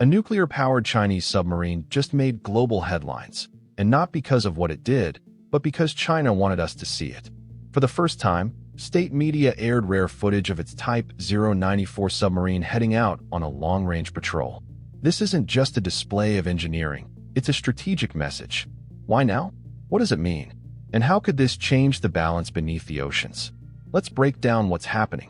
A nuclear-powered Chinese submarine just made global headlines, and not because of what it did, but because China wanted us to see it. For the first time, state media aired rare footage of its Type 094 submarine heading out on a long-range patrol. This isn't just a display of engineering, it's a strategic message. Why now? What does it mean? And how could this change the balance beneath the oceans? Let's break down what's happening.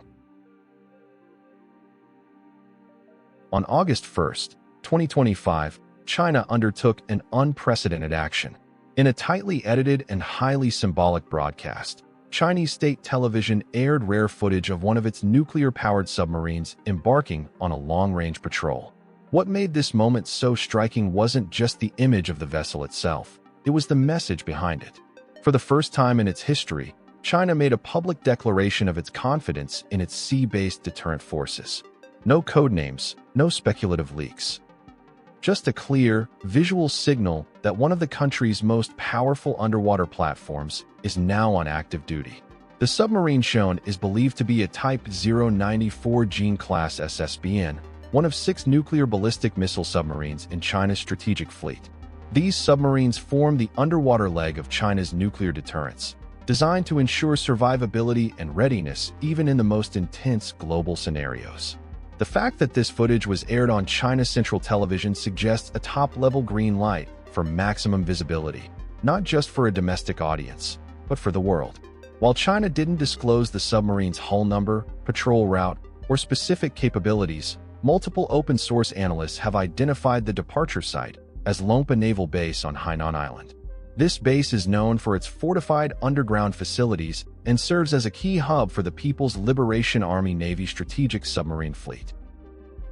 On August 1st, 2025, China undertook an unprecedented action. In a tightly edited and highly symbolic broadcast, Chinese state television aired rare footage of one of its nuclear-powered submarines embarking on a long-range patrol. What made this moment so striking wasn't just the image of the vessel itself, it was the message behind it. For the first time in its history, China made a public declaration of its confidence in its sea-based deterrent forces. No codenames, no speculative leaks. Just a clear, visual signal that one of the country's most powerful underwater platforms is now on active duty. The submarine shown is believed to be a Type 094 Jean-class SSBN, one of 6 nuclear ballistic missile submarines in China's strategic fleet. These submarines form the underwater leg of China's nuclear deterrence, designed to ensure survivability and readiness even in the most intense global scenarios. The fact that this footage was aired on China's Central Television suggests a top-level green light for maximum visibility, not just for a domestic audience, but for the world. While China didn't disclose the submarine's hull number, patrol route, or specific capabilities, multiple open-source analysts have identified the departure site as Longpa Naval Base on Hainan Island. This base is known for its fortified underground facilities and serves as a key hub for the People's Liberation Army Navy strategic submarine fleet.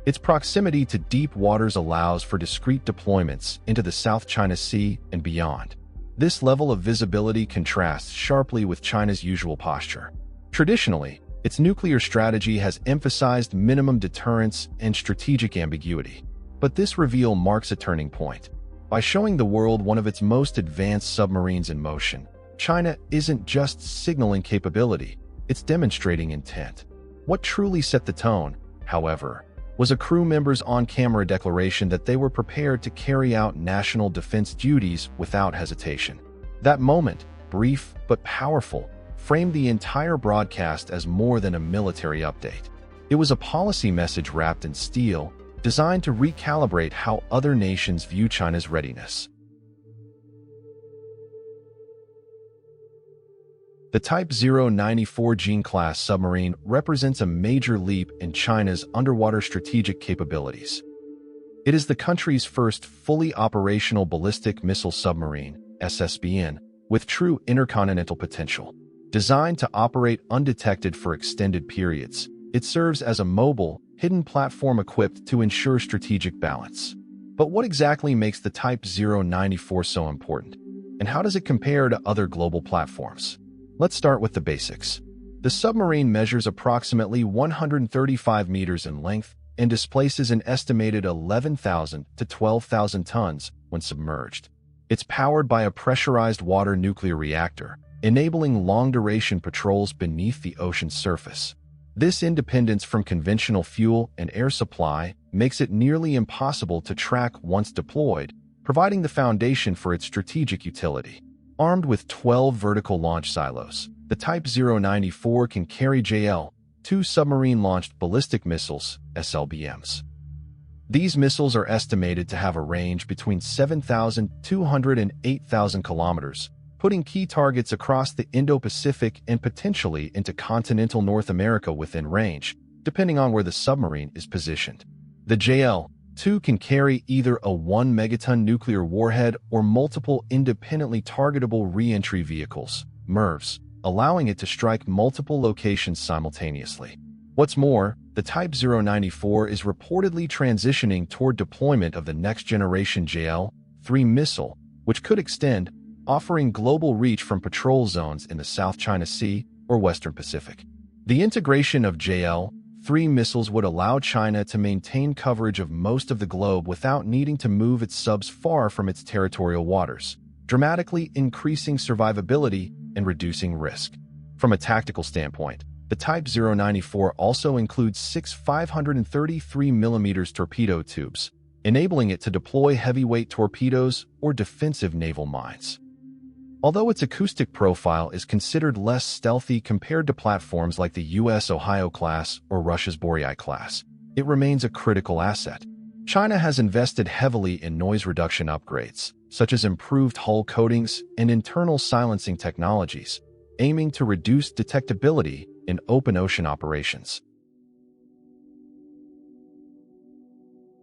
Its proximity to deep waters allows for discrete deployments into the South China Sea and beyond. This level of visibility contrasts sharply with China's usual posture. Traditionally, its nuclear strategy has emphasized minimum deterrence and strategic ambiguity. But this reveal marks a turning point. By showing the world one of its most advanced submarines in motion, China isn't just signaling capability, it's demonstrating intent. What truly set the tone, however, was a crew member's on-camera declaration that they were prepared to carry out national defense duties without hesitation. That moment, brief but powerful, framed the entire broadcast as more than a military update. It was a policy message wrapped in steel, designed to recalibrate how other nations view China's readiness. The Type 094 Jean-class submarine represents a major leap in China's underwater strategic capabilities. It is the country's first fully operational ballistic missile submarine, SSBN, with true intercontinental potential. Designed to operate undetected for extended periods, it serves as a mobile, hidden platform equipped to ensure strategic balance. But what exactly makes the Type 094 so important? And how does it compare to other global platforms? Let's start with the basics. The submarine measures approximately 135 meters in length and displaces an estimated 11,000 to 12,000 tons when submerged. It's powered by a pressurized water nuclear reactor, enabling long-duration patrols beneath the ocean's surface. This independence from conventional fuel and air supply makes it nearly impossible to track once deployed, providing the foundation for its strategic utility. Armed with 12 vertical launch silos, the Type 094 can carry JL-2 submarine-launched ballistic missiles, SLBMs. These missiles are estimated to have a range between 7,200 and 8,000 kilometers, putting key targets across the Indo-Pacific and potentially into continental North America within range, depending on where the submarine is positioned. The JL-2 can carry either a 1 megaton nuclear warhead or multiple independently targetable re-entry vehicles, MIRVs, allowing it to strike multiple locations simultaneously. What's more, the Type 094 is reportedly transitioning toward deployment of the next-generation JL-3 missile, which could extend, offering global reach from patrol zones in the South China Sea or Western Pacific. The integration of JL-3 missiles would allow China to maintain coverage of most of the globe without needing to move its subs far from its territorial waters, dramatically increasing survivability and reducing risk. From a tactical standpoint, the Type 094 also includes 6 533mm torpedo tubes, enabling it to deploy heavyweight torpedoes or defensive naval mines. Although its acoustic profile is considered less stealthy compared to platforms like the U.S. Ohio class or Russia's Boryai class, it remains a critical asset. China has invested heavily in noise reduction upgrades, such as improved hull coatings and internal silencing technologies, aiming to reduce detectability in open ocean operations.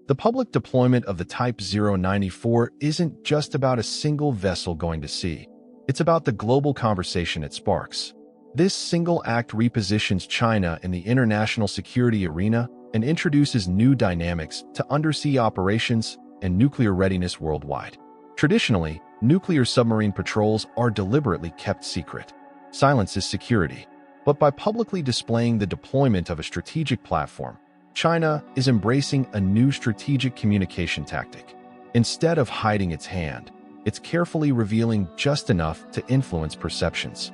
The public deployment of the Type 094 isn't just about a single vessel going to sea. It's about the global conversation it sparks. This single act repositions China in the international security arena and introduces new dynamics to undersea operations and nuclear readiness worldwide. Traditionally, nuclear submarine patrols are deliberately kept secret. Silence is security. But by publicly displaying the deployment of a strategic platform, China is embracing a new strategic communication tactic. Instead of hiding its hand, it's carefully revealing just enough to influence perceptions.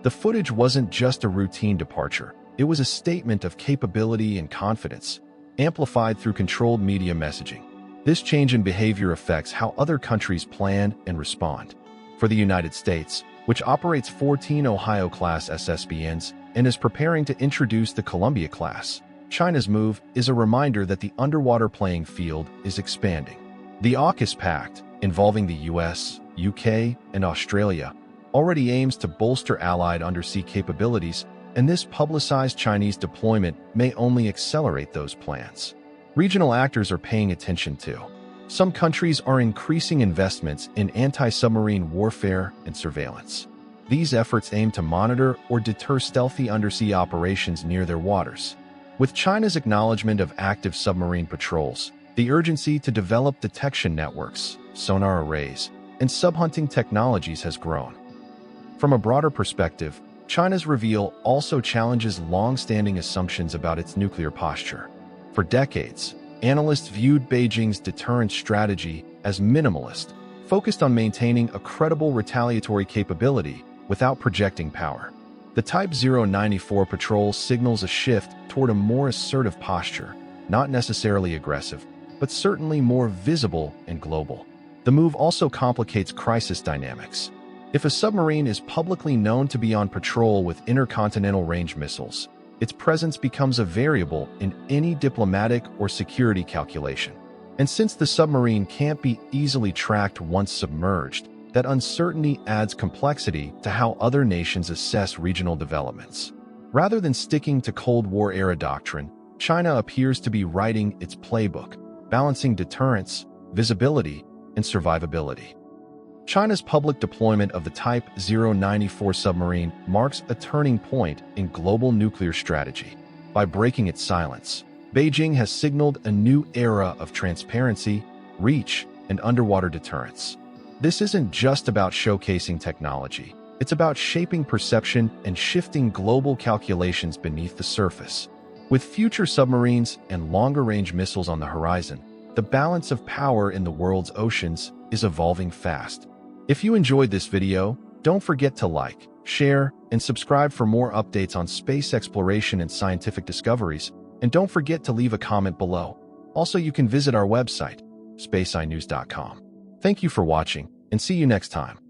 The footage wasn't just a routine departure. It was a statement of capability and confidence, amplified through controlled media messaging. This change in behavior affects how other countries plan and respond. For the United States, which operates 14 Ohio-class SSBNs and is preparing to introduce the Columbia-class, China's move is a reminder that the underwater playing field is expanding. The AUKUS Pact, involving the US, UK, and Australia, already aims to bolster allied undersea capabilities, and this publicized Chinese deployment may only accelerate those plans. Regional actors are paying attention too. Some countries are increasing investments in anti-submarine warfare and surveillance. These efforts aim to monitor or deter stealthy undersea operations near their waters. With China's acknowledgement of active submarine patrols, the urgency to develop detection networks, sonar arrays, and subhunting technologies has grown. From a broader perspective, China's reveal also challenges long-standing assumptions about its nuclear posture. For decades, analysts viewed Beijing's deterrent strategy as minimalist, focused on maintaining a credible retaliatory capability without projecting power. The Type 094 patrol signals a shift toward a more assertive posture, not necessarily aggressive, but certainly more visible and global. The move also complicates crisis dynamics. If a submarine is publicly known to be on patrol with intercontinental range missiles, its presence becomes a variable in any diplomatic or security calculation. And since the submarine can't be easily tracked once submerged, that uncertainty adds complexity to how other nations assess regional developments. Rather than sticking to Cold War-era doctrine, China appears to be writing its playbook, balancing deterrence, visibility, and survivability. China's public deployment of the Type 094 submarine marks a turning point in global nuclear strategy. By breaking its silence, Beijing has signaled a new era of transparency, reach, and underwater deterrence. This isn't just about showcasing technology. It's about shaping perception and shifting global calculations beneath the surface. With future submarines and longer-range missiles on the horizon, the balance of power in the world's oceans is evolving fast. If you enjoyed this video, don't forget to like, share, and subscribe for more updates on space exploration and scientific discoveries, and don't forget to leave a comment below. Also, you can visit our website, spaceinews.com. Thank you for watching, and see you next time.